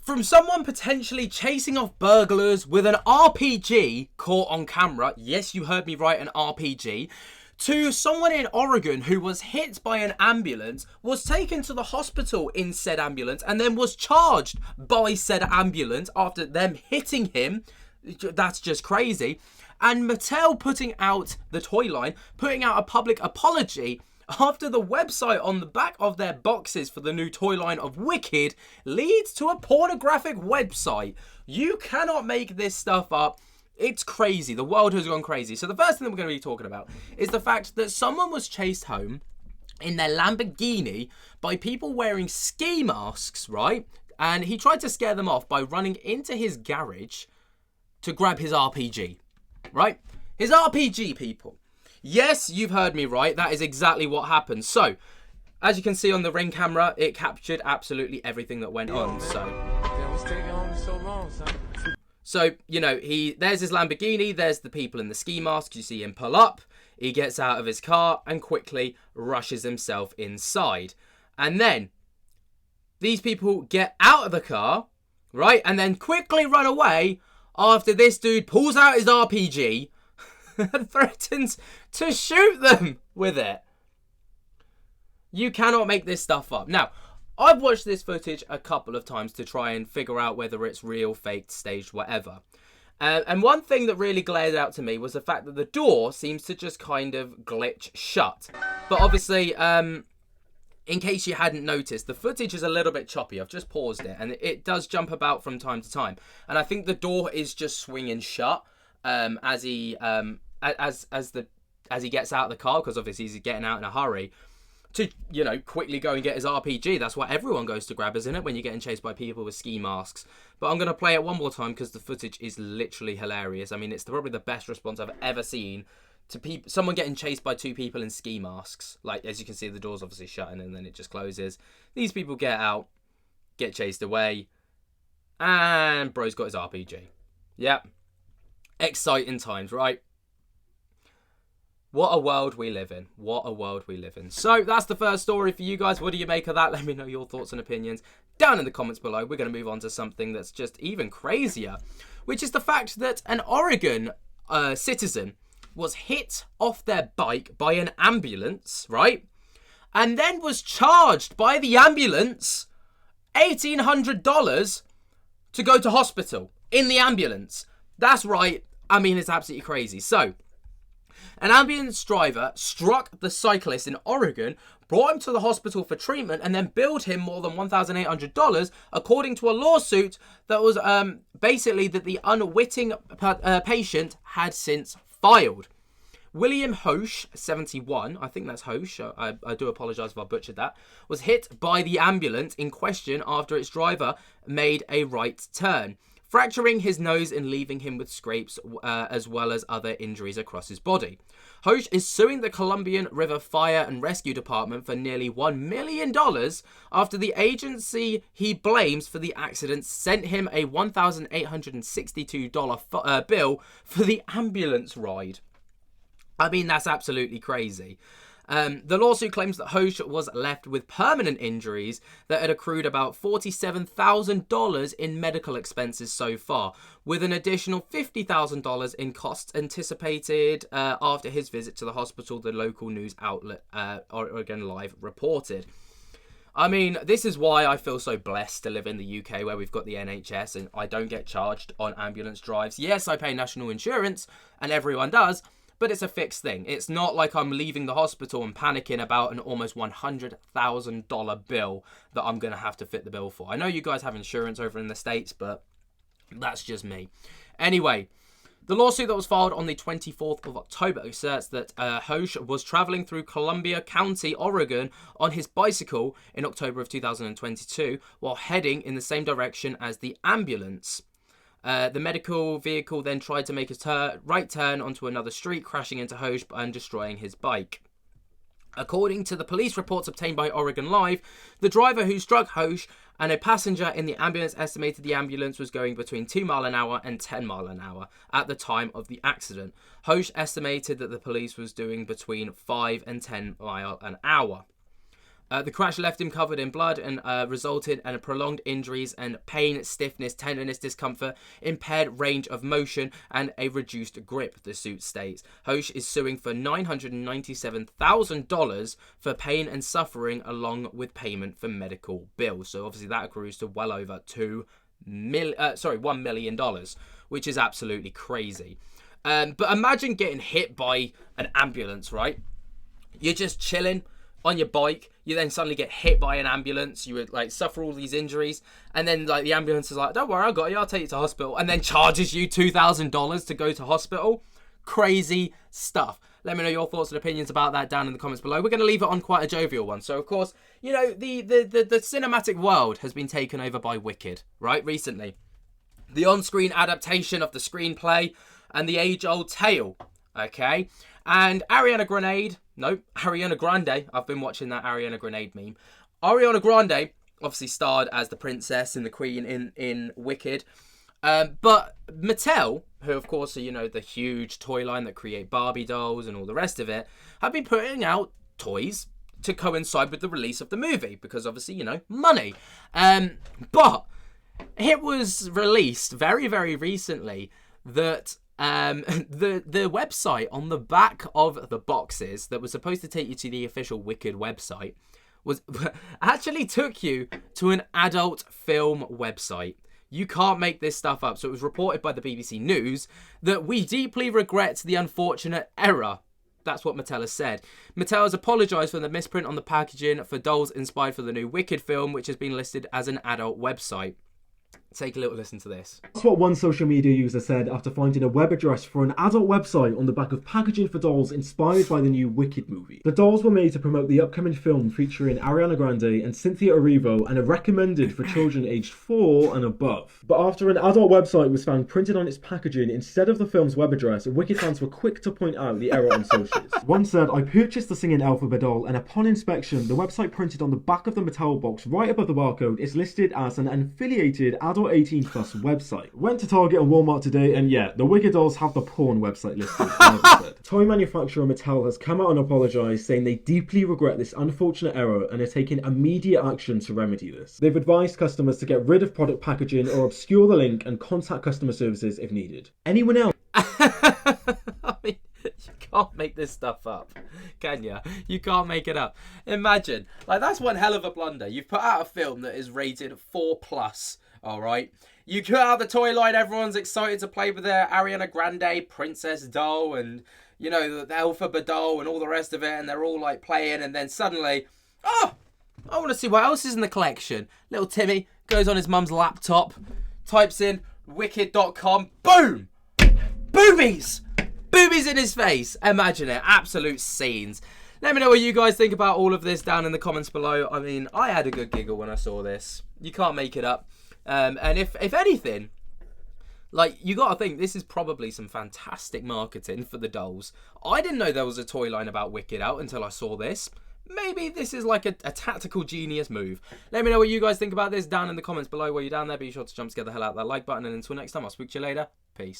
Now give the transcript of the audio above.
From someone potentially chasing off burglars with an RPG caught on camera, yes, you heard me right, an RPG, to someone in Oregon who was hit by an ambulance, was taken to the hospital in said ambulance, and then was charged by said ambulance after them hitting him. That's just crazy. And Mattel putting out the toy line, putting out a public apology after the website on the back of their boxes for the new toy line of Wicked leads to a pornographic website. You cannot make this stuff up. It's crazy. The world has gone crazy. So the first thing that we're going to be talking about is the fact that someone was chased home in their Lamborghini by people wearing ski masks, right? And he tried to scare them off by running into his garage to grab his RPG, right? His RPG, people. Yes, you've heard me right. That is exactly what happened. So, as you can see on the Ring camera, it captured absolutely everything that went on. So, you know, there's his Lamborghini, there's the people in the ski masks. You see him pull up, he gets out of his car and quickly rushes himself inside. And then these people get out of the car, right? And then quickly run away after this dude pulls out his RPG and threatens to shoot them with it. You cannot make this stuff up. Now, I've watched this footage a couple of times to try and figure out whether it's real, faked, staged, whatever. And one thing that really glared out to me was the fact that the door seems to just kind of glitch shut. But obviously, in case you hadn't noticed, the footage is a little bit choppy. I've just paused it, and it does jump about from time to time. And I think the door is just swinging shut as he gets out of the car, because obviously he's getting out in a hurry to, you know, quickly go and get his RPG. That's what everyone goes to grab, isn't it, when you're getting chased by people with ski masks? But I'm going to play it one more time because the footage is literally hilarious. I mean, it's probably the best response I've ever seen to someone getting chased by two people in ski masks. Like, as you can see, the door's obviously shutting and then it just closes. These people get out, get chased away, and bro's got his RPG. Yep. Exciting times, right? What a world we live in. What a world we live in. So that's the first story for you guys. What do you make of that? Let me know your thoughts and opinions down in the comments below. We're going to move on to something that's just even crazier, which is the fact that an Oregon citizen was hit off their bike by an ambulance, right? And then was charged by the ambulance $1,800 to go to hospital in the ambulance. That's right. I mean, it's absolutely crazy. So, an ambulance driver struck the cyclist in Oregon, brought him to the hospital for treatment, and then billed him more than $1,800, according to a lawsuit that was basically that the unwitting patient had since filed. William Hoche, 71, I think that's Hoche, I do apologise if I butchered that, was hit by the ambulance in question after its driver made a right turn, fracturing his nose and leaving him with scrapes as well as other injuries across his body. Hoche is suing the Columbian River Fire and Rescue Department for nearly $1 million after the agency he blames for the accident sent him a $1,862 bill for the ambulance ride. I mean, that's absolutely crazy. The lawsuit claims that Hoche was left with permanent injuries that had accrued about $47,000 in medical expenses so far, with an additional $50,000 in costs anticipated after his visit to the hospital, the local news outlet Oregon Live reported. I mean, this is why I feel so blessed to live in the UK, where we've got the NHS and I don't get charged on ambulance drives. Yes, I pay national insurance, and everyone does, but it's a fixed thing. It's not like I'm leaving the hospital and panicking about an almost $100,000 bill that I'm going to have to fit the bill for. I know you guys have insurance over in the States, but that's just me. Anyway, the lawsuit that was filed on the 24th of October asserts that Hoche was traveling through Columbia County, Oregon, on his bicycle in October of 2022 while heading in the same direction as the ambulance. The medical vehicle then tried to make a right turn onto another street, crashing into Hoche and destroying his bike. According to the police reports obtained by Oregon Live, the driver who struck Hoche and a passenger in the ambulance estimated the ambulance was going between 2 miles an hour and 10 miles an hour at the time of the accident. Hoche estimated that the police was doing between 5 and 10 miles an hour. The crash left him covered in blood and resulted in prolonged injuries and pain, stiffness, tenderness, discomfort, impaired range of motion, and a reduced grip, the suit states. Hoche is suing for $997,000 for pain and suffering, along with payment for medical bills. So obviously that accrues to well over $1 million, which is absolutely crazy. But imagine getting hit by an ambulance, right? You're just chilling on your bike, you then suddenly get hit by an ambulance, you would like suffer all these injuries, and then like the ambulance is like, don't worry, I got you, I'll take you to hospital, and then charges you $2,000 to go to hospital. Crazy stuff. Let me know your thoughts and opinions about that down in the comments below. We're going to leave it on quite a jovial one. So of course, you know, the cinematic world has been taken over by Wicked, right, recently. The on-screen adaptation of the screenplay and the age-old tale, okay? And Ariana Grande, I've been watching that Ariana Grande meme. Ariana Grande obviously starred as the princess and the queen in Wicked. But Mattel, who of course are, you know, the huge toy line that create Barbie dolls and all the rest of it, have been putting out toys to coincide with the release of the movie because obviously, you know, money. But it was released very, very recently that the website on the back of the boxes that was supposed to take you to the official Wicked website was actually took you to an adult film website. You can't make this stuff up. So it was reported by the BBC News that we deeply regret the unfortunate error. That's what Mattel has said. Mattel has apologised for the misprint on the packaging for dolls inspired for the new Wicked film, which has been listed as an adult website. Take a little listen to this. That's what one social media user said after finding a web address for an adult website on the back of packaging for dolls inspired by the new Wicked movie. The dolls were made to promote the upcoming film featuring Ariana Grande and Cynthia Erivo and are recommended for children aged 4 and above. But after an adult website was found printed on its packaging instead of the film's web address, Wicked fans were quick to point out the error on socials. One said, "I purchased the singing alphabet doll and upon inspection, the website printed on the back of the Mattel box right above the barcode is listed as an affiliated adult 18 plus website. Went to Target and Walmart today and yeah, the Wicked dolls have the porn website listed." Toy manufacturer Mattel has come out and apologised, saying they deeply regret this unfortunate error and are taking immediate action to remedy this. They've advised customers to get rid of product packaging or obscure the link and contact customer services if needed. Anyone else? I mean, you can't make this stuff up, can you? You can't make it up. Imagine, like, that's one hell of a blunder. You've put out a film that is rated 4+. All right, you cut out the toy line. Everyone's excited to play with their Ariana Grande princess doll and, you know, the alphabet doll and all the rest of it, and they're all like playing, and then suddenly, oh, I want to see what else is in the collection. Little Timmy goes on his mum's laptop, types in wicked.com, boom, boobies in his face. Imagine it, absolute scenes. Let me know what you guys think about all of this down in the comments below. I mean, I had a good giggle when I saw this. You can't make it up. And if anything, like, you got to think this is probably some fantastic marketing for the dolls. I didn't know there was a toy line about Wicked out until I saw this. Maybe this is like a tactical genius move. Let me know what you guys think about this down in the comments below. While you're down there, be sure to jump to get the hell out of that like button. And until next time, I'll speak to you later. Peace.